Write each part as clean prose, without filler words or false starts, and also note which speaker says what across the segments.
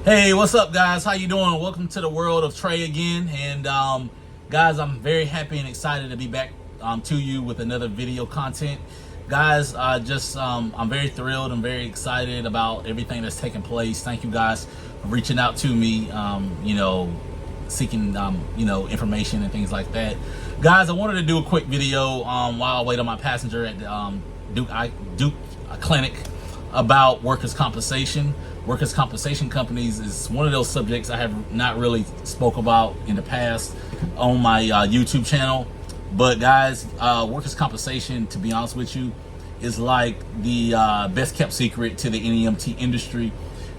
Speaker 1: Hey, what's up, guys? How you doing? Welcome to the world of Trey again. And guys, I'm very happy and excited to be back to you with another video content. Guys, I'm very thrilled and very excited about everything that's taking place. Thank you guys for reaching out to me, seeking information and things like that. Guys, I wanted to do a quick video while I wait on my passenger at the Duke Clinic about workers' compensation. Workers' compensation companies is one of those subjects I have not really spoke about in the past on my YouTube channel. But guys, workers' compensation, to be honest with you, is like the best kept secret to the NEMT industry.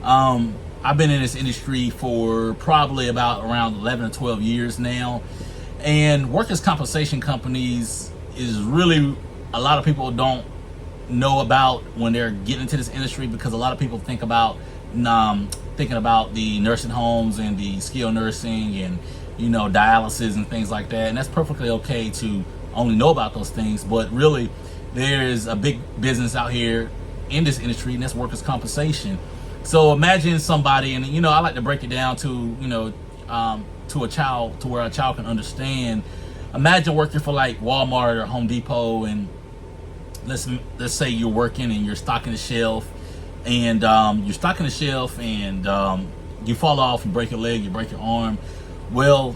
Speaker 1: I've been in this industry for probably about around 11 or 12 years now. And workers' compensation companies is really, a lot of people don't know about when they're getting into this industry, because a lot of people think about thinking about the nursing homes and the skilled nursing and dialysis and things like that, and that's perfectly okay to only know about those things. But really, there's a big business out here in this industry, and that's workers' compensation. So imagine somebody, and I like to break it down to to a child, to where a child can understand. Imagine working for like Walmart or Home Depot, and let's say you're working and you're stocking the shelf, and you fall off, you break your leg, you break your arm. Well,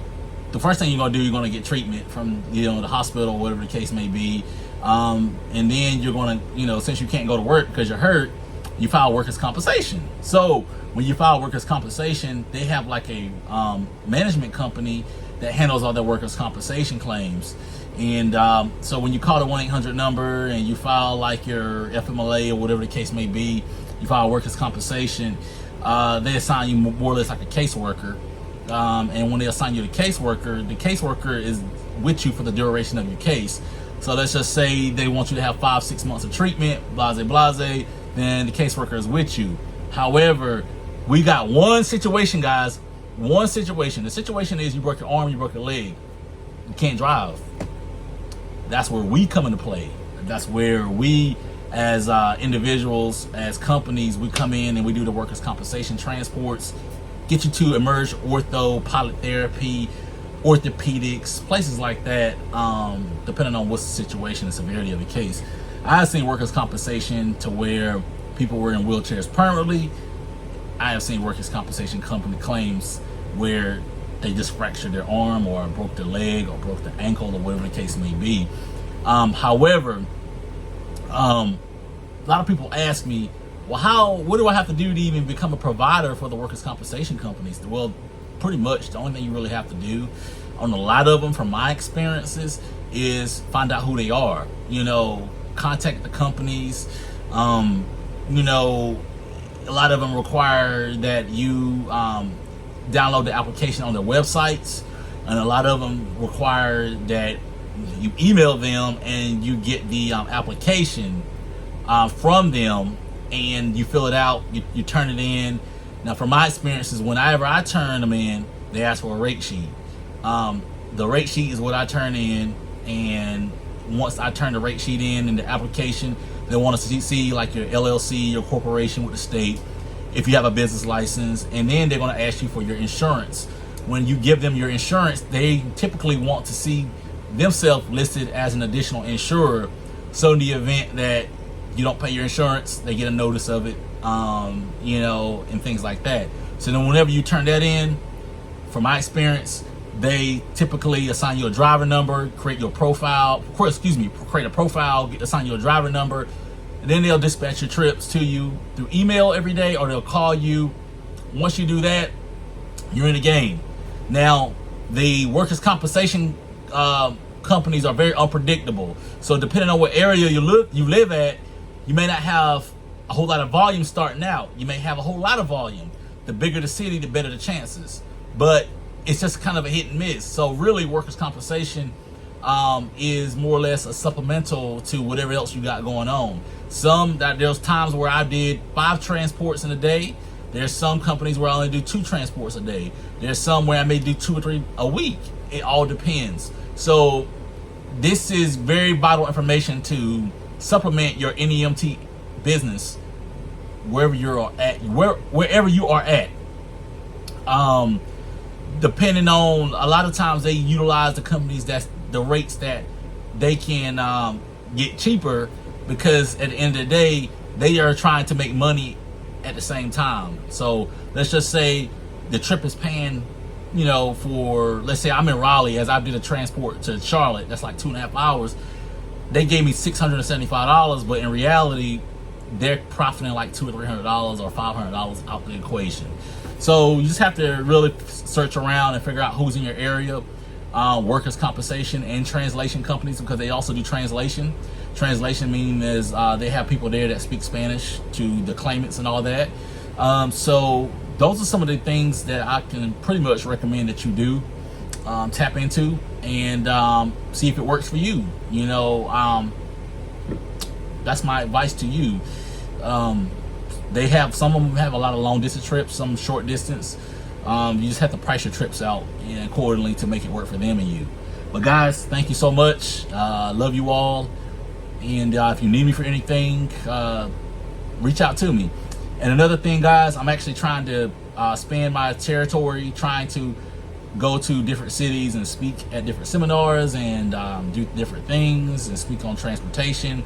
Speaker 1: the first thing you're gonna do, you're gonna get treatment from the hospital, whatever the case may be, and then you're gonna since you can't go to work because you're hurt, you file workers' compensation. So when you file workers' compensation, they have like a management company that handles all their workers' compensation claims. And so when you call the 1-800 number and you file like your FMLA or whatever the case may be, you file workers' compensation, they assign you more or less like a caseworker. And when they assign you the caseworker is with you for the duration of your case. So let's just say they want you to have 5-6 months of treatment, blase, then the caseworker is with you. However, we got one situation, guys. One situation. The situation is you broke your arm, you broke your leg. You can't drive. That's where we come into play. That's where we, as individuals, as companies, we come in and we do the workers' compensation transports, get you to Emerge Ortho, Pilot Therapy, orthopedics, places like that, depending on what's the situation and severity of the case. I've seen workers' compensation to where people were in wheelchairs permanently. I have seen workers' compensation company claims where they just fractured their arm or broke their leg or broke their ankle or whatever the case may be. However, a lot of people ask me, well, what do I have to do to even become a provider for the workers' compensation companies? Well, pretty much the only thing you really have to do on a lot of them, from my experiences, is find out who they are. Contact the companies. A lot of them require that you download the application on their websites, and a lot of them require that you email them and you get the application from them, and you fill it out, you turn it in. Now, from my experiences, whenever I turn them in, they ask for a rate sheet. The rate sheet is what I turn in, and once I turn the rate sheet in the application, they want us to see like your LLC, your corporation with the state, if you have a business license, and then they're going to ask you for your insurance. When you give them your insurance, they typically want to see themselves listed as an additional insurer. So in the event that you don't pay your insurance, they get a notice of it, and things like that. So then whenever you turn that in, from my experience, they typically assign you a driver number, create a profile, assign you a driver number, and then they'll dispatch your trips to you through email every day, or they'll call you. Once you do that, you're in the game. Now, the workers' compensation companies are very unpredictable. So depending on what area you live at, you may not have a whole lot of volume starting out. You may have a whole lot of volume. The bigger the city, the better the chances. But it's just kind of a hit and miss. So really, workers' compensation is more or less a supplemental to whatever else you got going on. There's times where I did 5 transports in a day. There's some companies where I only do 2 transports a day. There's some where I may do 2 or 3 a week. It all depends. So this is very vital information to supplement your NEMT business wherever you are at. Depending on, a lot of times they utilize the companies that's the rates that they can get cheaper, because at the end of the day they are trying to make money at the same time. So let's just say the trip is paying, you know, for, let's say I'm in Raleigh, as I did a transport to Charlotte, that's like 2.5 hours. They gave me $675, but in reality they're profiting like $200 or $300 or $500 out the equation. So you just have to really search around and figure out who's in your area. Workers' compensation and translation companies, because they also do translation. Translation meaning is they have people there that speak Spanish to the claimants and all that. So those are some of the things that I can pretty much recommend that you do tap into and see if it works for you. You know, that's my advice to you. They have, some of them have a lot of long distance trips, some short distance. You just have to price your trips out and accordingly to make it work for them and you. But guys, thank you so much. Love you all. And if you need me for anything, reach out to me. And another thing, guys, I'm actually trying to expand my territory, trying to go to different cities and speak at different seminars and do different things and speak on transportation,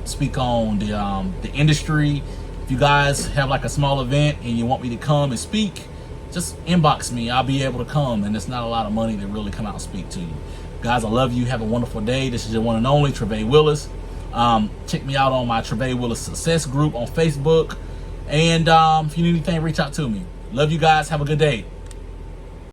Speaker 1: speak on the industry. If you guys have like a small event and you want me to come and speak, just inbox me. I'll be able to come, and it's not a lot of money to really come out and speak to you. Guys, I love you. Have a wonderful day. This is your one and only Trevay Willis. Check me out on my Trevay Willis Success Group on Facebook. And if you need anything, reach out to me. Love you guys. Have a good day.